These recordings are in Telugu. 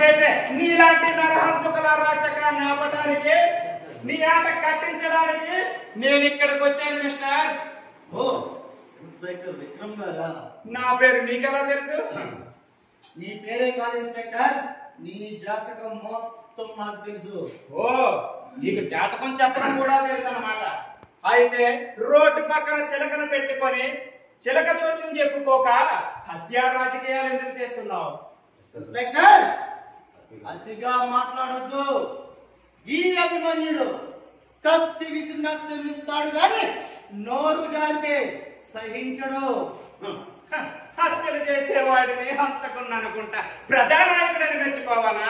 చేసే నీలాంటి నరహంతకుల రాచకాన్ని ఆపటానికి, నీ ఆట కట్టించడానికి నేను ఇక్కడికి వచ్చాను మిస్టర్. ఓ ఇన్స్పెక్టర్ విక్రమ్ గారా? నా పేరు నీకెలా తెలుసు? నీ పేరే కాదు ఇన్స్పెక్టర్, నీ జాతకం మొత్తం నాకు తెలుసు. ఓ, నీకు జాతకం చెప్పడం కూడా తెలుసు అన్నమాట. అయితే రోడ్డు పక్కన చిలకను పెట్టుకొని చిలక జోస్యం చెప్పుకోక హత్యా రాజకీయాలు ఎందుకు చేస్తున్నావు? ఇన్స్పెక్టర్ అతిగా మాట్లాడొద్దు. ఈ అభిమన్యుడు కత్తి విసిరిన శ్రమిస్తాడు గాని నోరు జారితే సహించడు. హత్యలు చేసేవాడిని హంతకుని అనుకుంటా ప్రజానాయకుడని మెచ్చుకోవాలా?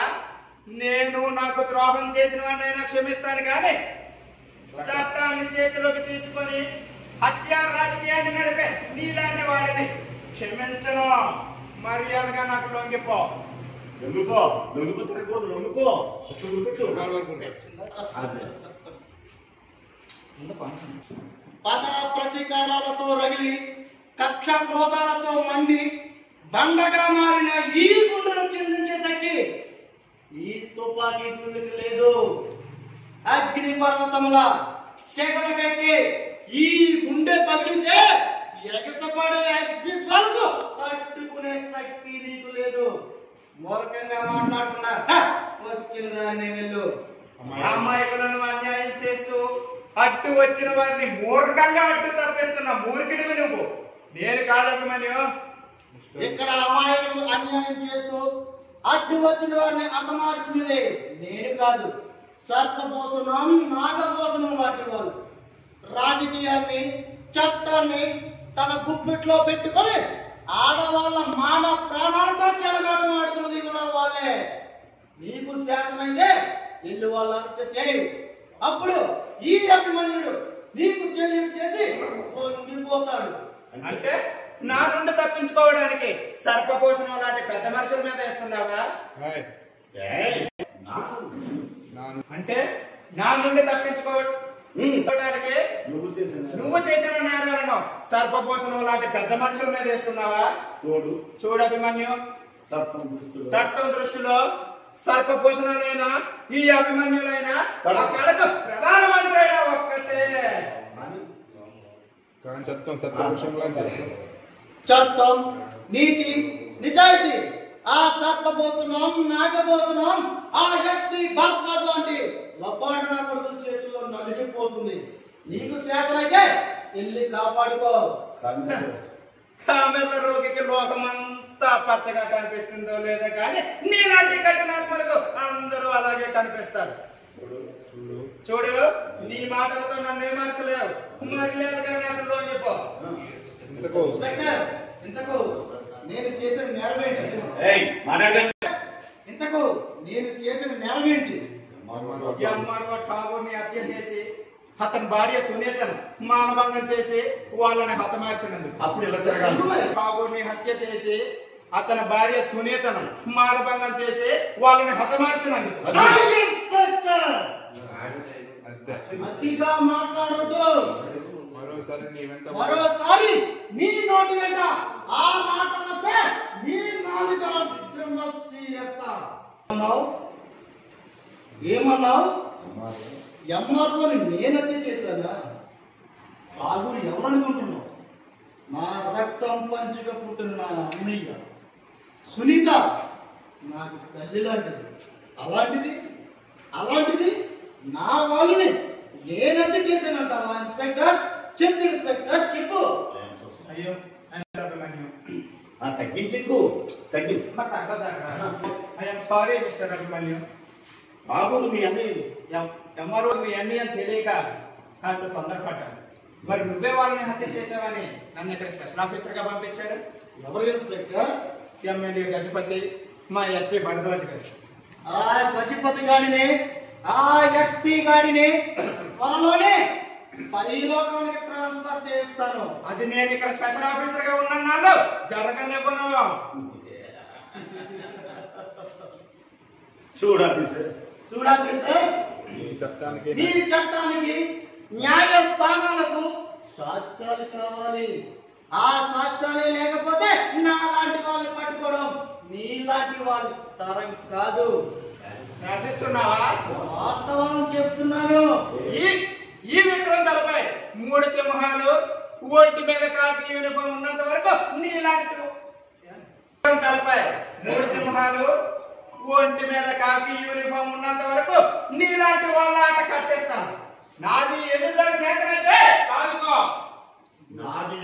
నేను నాకు ద్రోహం చేసిన వాడినైనా క్షమిస్తాను కానీ చట్టాన్ని చేతిలోకి తీసుకొని హత్యా రాజకీయాన్ని నడిపే నీలాంటి వాడిని క్షమించను. మర్యాదగా నాకు లొంగిపో. పద ప్రతీకారాలతో రగిలి కక్ష క్రోధాలతో మండి బండగా మారిన ఈ గుండెను చిందించే శక్తి ఈ తుపాకీ గుండెకి లేదు. అగ్ని పర్వతముల శకలకెక్కి ఈ గుండె పగిలితే ఎగసపడే అగ్ని జ్వాలకు తట్టుకునే శక్తి నీకు లేదు. మూర్ఖంగా మాట్లాడకుండా వచ్చిన దాన్ని వెళ్ళు. అమ్మాయికులను అన్యాయం చేస్తూ అడ్డు వచ్చిన వారిని మూర్ఖంగా అడ్డు తప్పిస్తున్న మూర్ఖుడివి నువ్వు. నేను కాదభిమన్యు. ఇక్కడ అమ్మాయిలు అన్యాయం చేస్తూ అడ్డు వచ్చిన వారిని హతమార్చినది నేను కాదు, సర్పభూషణం నాగభూషణం లాంటి వాళ్ళు. రాజకీయాన్ని చట్టాన్ని తన గుప్పిట్లో పెట్టుకొని ఆడవాళ్ళ మాన ప్రాణాలతో చెలగాటం ఆడుతున్నది కూడా వాళ్ళే. నీకు శాతమైతే ఇల్లు వాళ్ళు అరెస్ట్ చేయి. అప్పుడు ఈ అభిమన్యుడు నీకు సెల్యూట్ చేసి పొంగిపోతాడు. అంటే నా నుండి తప్పించుకోవడానికి సర్పభూషణం లాంటి పెద్ద మనుషుల మీద వేస్తున్నావా? అంటే నా నుండి తప్పించుకోవడానికి నువ్వు చేసిన నేరాలను సర్పభూషణం లాంటి పెద్ద మనుషుల మీద వేస్తున్నావా? చూడు అభిమన్యు, చట్టం దృష్టిలో సర్పభూషణులైనా ఈ అభిమన్యులైనా కడకు ప్రధానమంత్రి అయినా ఒక్కటే. చట్టం నీతి నిజాయితీ ఆ సర్పభూషణం నాగభూషణం ఆ ఎస్పీ భర్త లాంటి లబ్బాడు నా కొడుకుల చేతుల్లో నలిగిపోతుంది. నీకు చేతనైతే వెళ్ళి కాపాడుకో. కామెర్ల రోగికి లోకమంతా పచ్చగా కనిపిస్తుందో లేదో కానీ నీలాంటి కఠినాత్మలకు అందరూ అలాగే కనిపిస్తారు. చూడు, నీ మాటలతో నన్ను ఏమార్చలేవు. మర్యాదగా నాకు లొంగిపో. ఇంతకు నేను చేసిన నేరం ఏంటి? ఇంతకు నేను చేసిన నేరం ఏంటి? ఎంఆర్ఓ ఠాగూర్ని హత్య చేసి అతని భార్య సునీతను మానభంగం చేసి వాళ్ళని హతమార్చినందుకు. అప్పుడు ఇలా తిరగాలి. ఠాగూర్ని హత్య చేసి అతని భార్య సునీతను మానభంగం చేసి వాళ్ళని హతమార్చినందుకు. అతిగా మాట్లాడొద్దు. మరోసారి నీ నోటి వెంట ఆ మాట వస్తే నీ నాలుక అడ్డంగా సీరేస్తా. ఏమన్నావు? ఎంఆర్ఓని నేను హత్య చేశానా? ఠాగూర్ ఎవరనుకుంటున్నావు? నా రక్తం పంచుగా పుట్టిన నా అన్నయ్య సునీత నాకు తల్లి లాంటిది. అలాంటిది నా వాళ్ళని నేను హత్య చేశానంటావా ఇన్స్పెక్టర్? చెప్పు ఇన్స్పెక్టర్, చెప్పు. అయ్యో తగ్గించు. Sorry mister Abhimanyu. బాబులు మీ అన్నయ్య ఎంఆర్ఓ మీ అన్ని అని తెలియక కాస్త తొందరపడ్డాను. మరి నువ్వే వాళ్ళని హత్య చేసావని నన్ను ఇక్కడ స్పెషల్ ఆఫీసర్ గా పంపించారు. ఎవరు ఇన్స్పెక్టర్? ఎమ్మెల్యే గజపతి, మా ఎస్పీ భరద్వాజ్ గారు. ఆ గజపతి గాడిని ఆ ఎక్స్పీ గాడిని త్వరలోనే పైలోకానికి ట్రాన్స్ఫర్ చేస్తాను. అది నేను ఇక్కడ స్పెషల్ ఆఫీసర్ గా ఉన్నాను, జరగనివ్వను. చూడాఫీసర్ నీ చట్టానికి న్యాయస్థానాలకు సాక్ష్యాలు కావాలి. ఆ సాక్ష్యాలే లేకపోతే నా లాంటి వాళ్ళని పట్టుకోవడం నీలాంటి వాళ్ళు తరం కాదు. శాసిస్తున్నావా? వాస్తవం చెప్తున్నాను. ఈ విక్రంతలపై 3 సింహాలు ఒంటి మీద కాకి యూనిఫామ్ ఉన్నంత వరకు నీలాంటి విక్రంతలపై 3 సింహాలు ఒంటి మీద కాకి యూనిఫామ్ ఉన్నంత వరకు నీలాంటి వాళ్ళ ఆట కట్టేస్తాను. నాది ఎదురు చేతనైతే కాచుకో. నాది